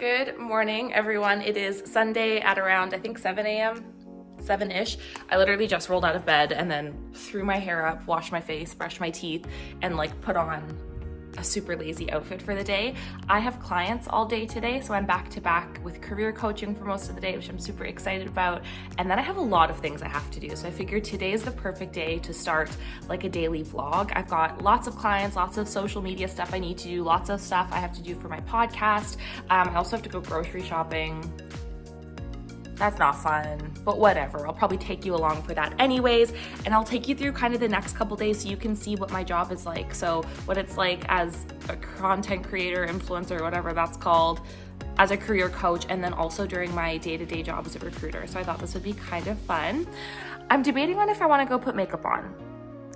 Good morning, everyone. It is Sunday at around, I think 7 a.m., 7-ish. I literally just rolled out of bed and then threw my hair up, washed my face, brushed my teeth, and put on a super lazy outfit for the day. I have clients all day today, so I'm back to back with career coaching for most of the day, which I'm super excited about. And then I have a lot of things I have to do. So I figured today is the perfect day to start a daily vlog. I've got lots of clients, lots of social media stuff I need to do, lots of stuff I have to do for my podcast. I also have to go grocery shopping. That's not fun, but whatever. I'll probably take you along for that anyways, and I'll take you through kind of the next couple days so you can see what my job is like. So what it's like as a content creator, influencer, whatever that's called, as a career coach, and then also during my day-to-day job as a recruiter. So I thought this would be kind of fun. I'm debating on if I want to go put makeup on.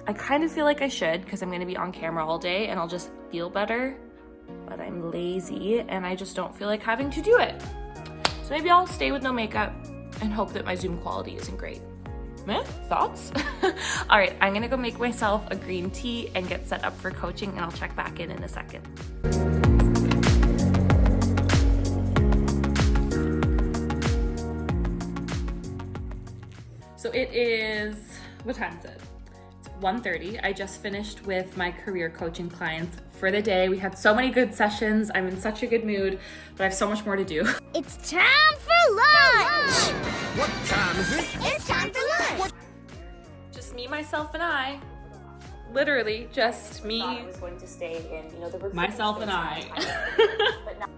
I kind of feel like I should because I'm going to be on camera all day and I'll just feel better, but I'm lazy and I just don't feel like having to do it. So maybe I'll stay with no makeup and hope that my Zoom quality isn't great. Thoughts? All right, I'm gonna go make myself a green tea and get set up for coaching, and I'll check back in a second. So it is, what time is it? It's 1:30. I just finished with my career coaching clients for the day. We had so many good sessions. I'm in such a good mood, but I have so much more to do. It's time for lunch! What time is it? It's time for lunch! Just me, myself, and I. Literally, just me, I was going to stay in, the myself, and I.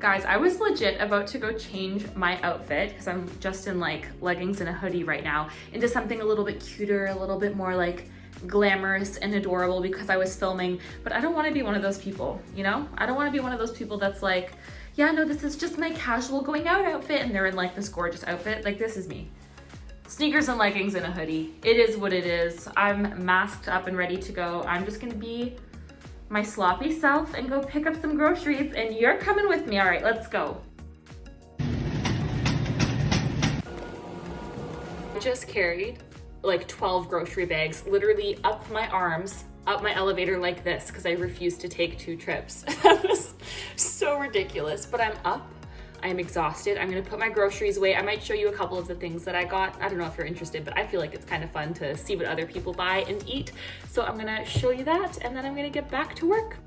Guys, I was legit about to go change my outfit because I'm just in leggings and a hoodie right now into something a little bit cuter, a little bit more glamorous and adorable because I was filming, but I don't want to be one of those people, I don't want to be one of those people that's yeah, no, this is just my casual going out outfit, and they're in this gorgeous outfit. This is me. Sneakers and leggings and a hoodie. It is what it is. I'm masked up and ready to go. I'm just gonna be my sloppy self and go pick up some groceries, and you're coming with me. All right, let's go. I just carried 12 grocery bags literally up my arms, up my elevator like this because I refused to take 2 trips. That was so ridiculous, but I'm up. I am exhausted. I'm gonna put my groceries away. I might show you a couple of the things that I got. I don't know if you're interested, but I feel like it's kind of fun to see what other people buy and eat. So I'm gonna show you that, and then I'm gonna get back to work.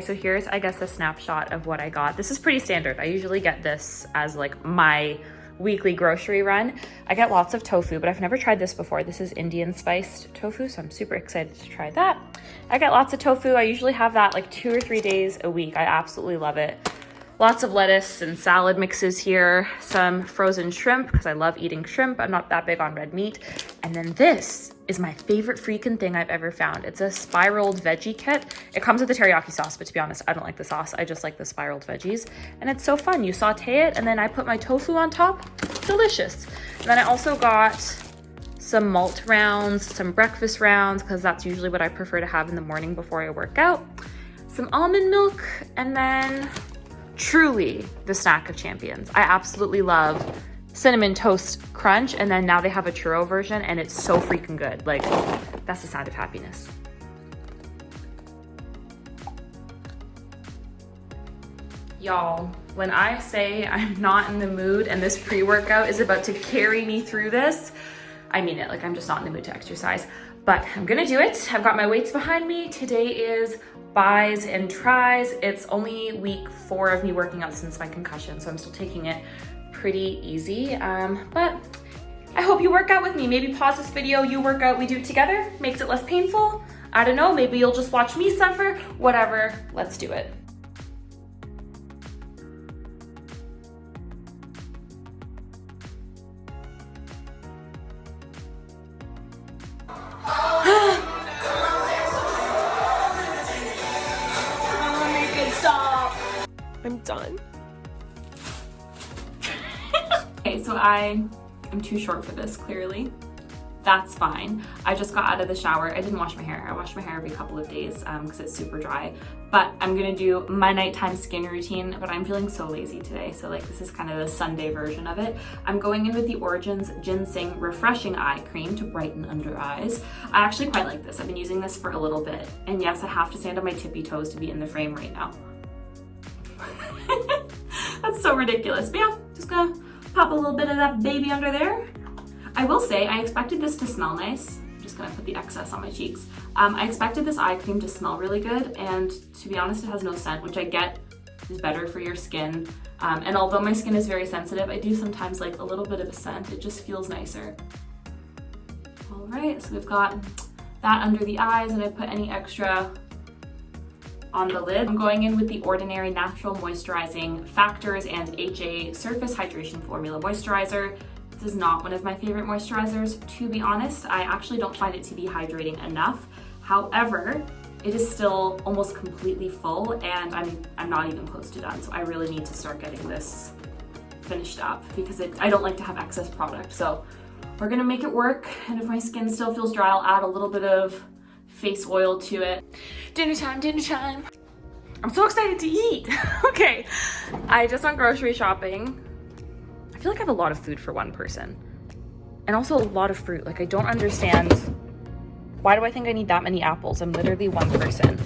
So here's, I guess, a snapshot of what I got. This is pretty standard. I usually get this as my weekly grocery run. I get lots of tofu, but I've never tried this before. This is Indian spiced tofu, so I'm super excited to try that. I get lots of tofu. I usually have that 2 or 3 days a week. I absolutely love it. Lots of lettuce and salad mixes here. Some frozen shrimp, because I love eating shrimp. I'm not that big on red meat. And then this is my favorite freaking thing I've ever found. It's a spiraled veggie kit. It comes with the teriyaki sauce, but to be honest, I don't like the sauce. I just like the spiraled veggies. And it's so fun. You saute it, and then I put my tofu on top. Delicious. And then I also got some malt rounds, some breakfast rounds, because that's usually what I prefer to have in the morning before I work out. Some almond milk, and then truly the snack of champions. I absolutely love cinnamon toast crunch, and then now they have a churro version, and it's so freaking good. That's the sound of happiness. Y'all, when I say I'm not in the mood and this pre-workout is about to carry me through this, I mean it. I'm just not in the mood to exercise, but I'm gonna do it. I've got my weights behind me. Today is bis and tris. It's only week 4 of me working out since my concussion, so I'm still taking it pretty easy. But I hope you work out with me. Maybe pause this video, you work out, we do it together. Makes it less painful. I don't know, maybe you'll just watch me suffer. Whatever, let's do it. I'm done. Okay, so I am too short for this, clearly. that's fine. I just got out of the shower. I didn't wash my hair. I wash my hair every couple of days because it's super dry. But I'm gonna do my nighttime skin routine, but I'm feeling so lazy today. So like this is kind of the Sunday version of it. I'm going in with the Origins Ginseng Refreshing Eye Cream to brighten under eyes. I actually quite like this. I've been using this for a little bit. And yes, I have to stand on my tippy toes to be in the frame right now. That's so ridiculous. But yeah, just gonna pop a little bit of that baby under there. I will say, I expected this to smell nice. I'm just gonna put the excess on my cheeks. I expected this eye cream to smell really good, and to be honest, it has no scent, which I get is better for your skin. And although my skin is very sensitive, I do sometimes like a little bit of a scent. It just feels nicer. All right, so we've got that under the eyes, and I put any extra on the lid. I'm going in with the Ordinary Natural Moisturizing Factors and HA Surface Hydration Formula Moisturizer. This is not one of my favorite moisturizers, to be honest. I actually don't find it to be hydrating enough. However, it is still almost completely full, and I'm not even close to done. So I really need to start getting this finished up because I don't like to have excess product. So we're gonna make it work. And if my skin still feels dry, I'll add a little bit of face oil to it. Dinner time, dinner time. I'm so excited to eat. Okay, I just went grocery shopping. I feel like I have a lot of food for one person. And also a lot of fruit. Like I don't understand, why do I think I need that many apples? I'm literally one person.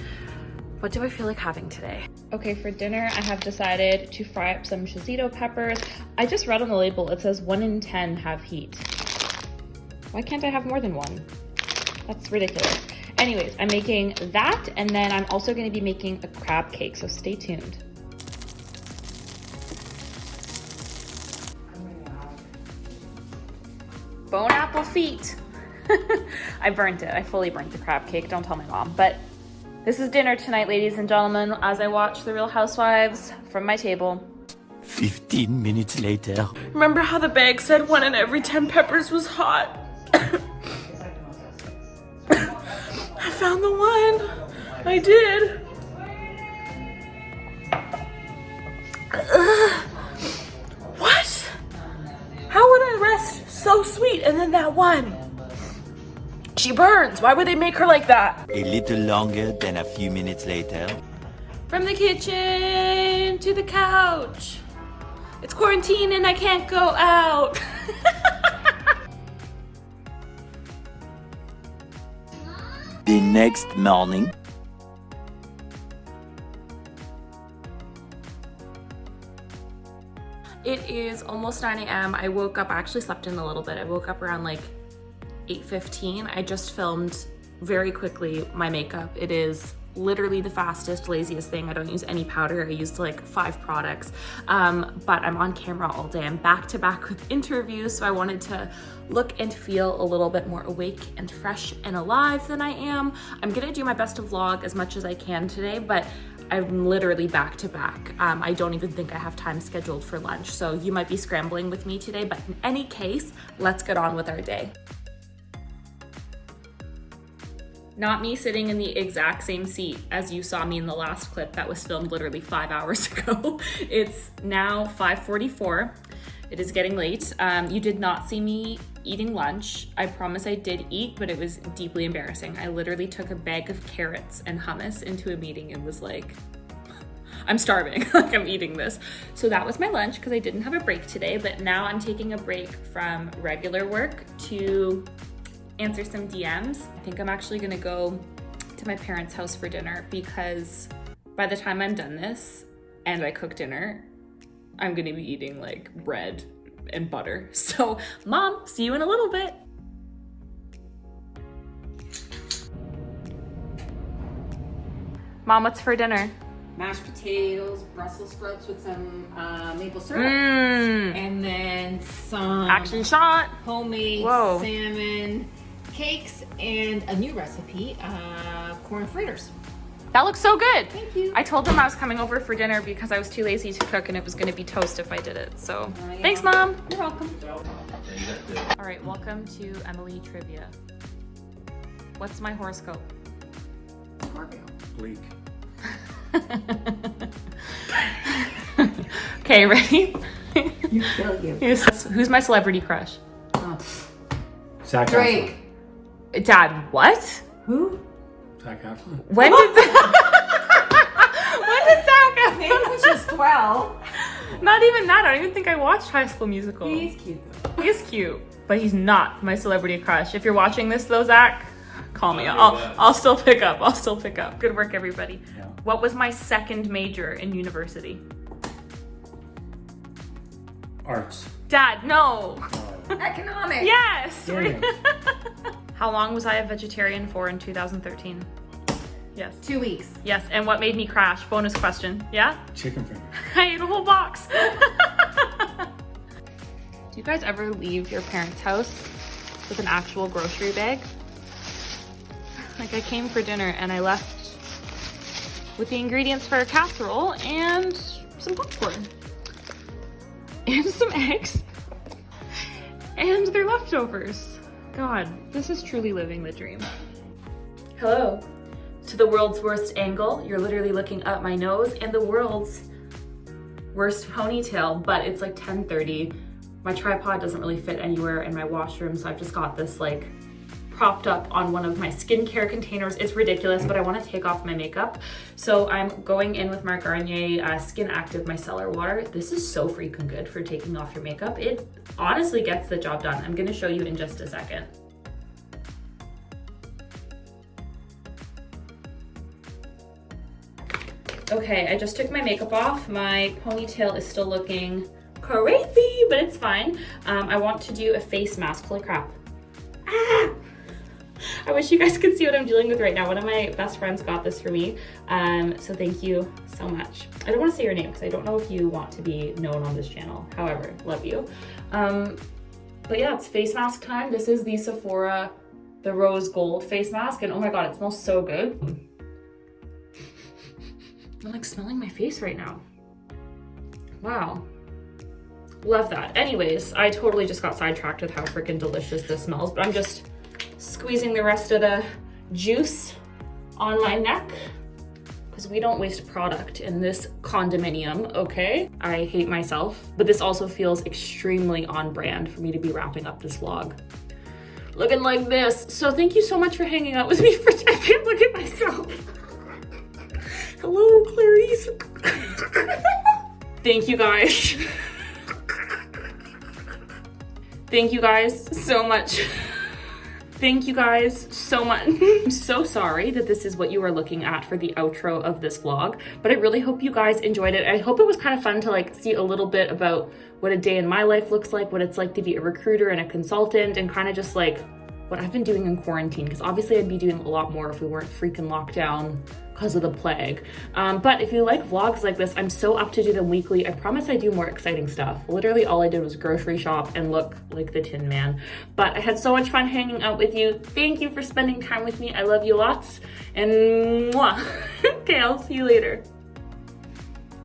What do I feel like having today? Okay, for dinner, I have decided to fry up some xoxo peppers. I just read on the label, it says 1 in 10 have heat. Why can't I have more than one? That's ridiculous. Anyways, I'm making that, and then I'm also gonna be making a crab cake, so stay tuned. Bone apple feet. I burnt it. I fully burnt the crab cake. Don't tell my mom. But this is dinner tonight, ladies and gentlemen, as I watch The Real Housewives from my table. 15 minutes later. Remember how the bag said 1 in every 10 peppers was hot? I found the one. I did. What? How would I rest so sweet and then that one? She burns. Why would they make her like that? A little longer than a few minutes later. From the kitchen to the couch. It's quarantine and I can't go out. The next morning. It is almost 9 a.m. I woke up, I actually slept in a little bit. I woke up around like 8:15. I just filmed very quickly my makeup. It is literally the fastest, laziest thing. I don't use any powder. I used like 5 products, but I'm on camera all day. I'm back to back with interviews, so I wanted to look and feel a little bit more awake and fresh and alive than I am. I'm gonna do my best to vlog as much as I can today, but I'm literally back to back. I don't even think I have time scheduled for lunch, so you might be scrambling with me today, but in any case, let's get on with our day. Not me sitting in the exact same seat as you saw me in the last clip that was filmed literally 5 hours ago. It's now 5:44. It is getting late. You did not see me eating lunch. I promise I did eat, but it was deeply embarrassing. I literally took a bag of carrots and hummus into a meeting and was like, I'm starving, like I'm eating this. So that was my lunch because I didn't have a break today, but now I'm taking a break from regular work to answer some DMs. I think I'm actually gonna go to my parents' house for dinner because by the time I'm done this and I cook dinner, I'm gonna be eating like bread and butter. So Mom, see you in a little bit. Mom, what's for dinner? Mashed potatoes, Brussels sprouts with some maple syrup, and then some Action shot. homemade Whoa. salmon cakes, and a new recipe, corn fritters. That looks so good. Thank you. I told them I was coming over for dinner because I was too lazy to cook and it was gonna be toast if I did it. So yeah. thanks, Mom. You're welcome. All right, welcome to Emily Trivia. What's my horoscope? Scorpio. Bleak. Okay, ready? You kill you. Who's my celebrity crush? Zac Drake. Dad, what? Who? Efron. Zac Efron. When did when did Zac Maybe when she was 12. Not even that. I don't even think I watched High School Musical. He's cute though. He's cute, but he's not my celebrity crush. If you're watching this though, Zach, call me. I'll still pick up. I'll still pick up. Good work, everybody. Yeah. What was my second major in university? Arts. Dad, no. Economics. Yes. Yeah. How long was I a vegetarian for in 2013? Yes. 2 weeks. Yes. And what made me crash? Bonus question. Yeah? Chicken finger. I ate a whole box. Do you guys ever leave your parents' house with an actual grocery bag? Like I came for dinner and I left with the ingredients for a casserole and some popcorn and some eggs and their leftovers. God, this is truly living the dream. Hello. To the world's worst angle, you're literally looking up my nose, and the world's worst ponytail, but it's like 10:30. My tripod doesn't really fit anywhere in my washroom, so I've just got this like propped up on one of my skincare containers. It's ridiculous, but I want to take off my makeup. So I'm going in with my Garnier Skin Active Micellar Water. This is so freaking good for taking off your makeup. It honestly gets the job done. I'm gonna show you in just a second. Okay, I just took my makeup off. My ponytail is still looking crazy, but it's fine. I want to do a face mask. Holy crap. Ah! I wish you guys could see what I'm dealing with right now. One of my best friends got this for me, so thank you so much. I don't want to say your name because I don't know if you want to be known on this channel. However, love you. But yeah, it's face mask time. This is the Sephora, the rose gold face mask, and oh my god, it smells so good. I'm like smelling my face right now. Wow. Love that. Anyways, I totally just got sidetracked with how freaking delicious this smells, but I'm just squeezing the rest of the juice on my neck because we don't waste product in this condominium, okay? I hate myself, but this also feels extremely on brand for me to be wrapping up this vlog looking like this. So thank you so much for hanging out with me for, I can't look at myself. Hello, Clarice. Thank you guys. Thank you guys so much. Thank you guys so much. I'm so sorry that this is what you are looking at for the outro of this vlog, but I really hope you guys enjoyed it. I hope it was kind of fun to like see a little bit about what a day in my life looks like, what it's like to be a recruiter and a consultant, and kind of just like what I've been doing in quarantine, because obviously I'd be doing a lot more if we weren't freaking locked down because of the plague. But if you like vlogs like this, I'm so up to do them weekly. I promise I do more exciting stuff. Literally all I did was grocery shop and look like the Tin Man. But I had so much fun hanging out with you. Thank you for spending time with me. I love you lots. And mwah. Okay, I'll see you later.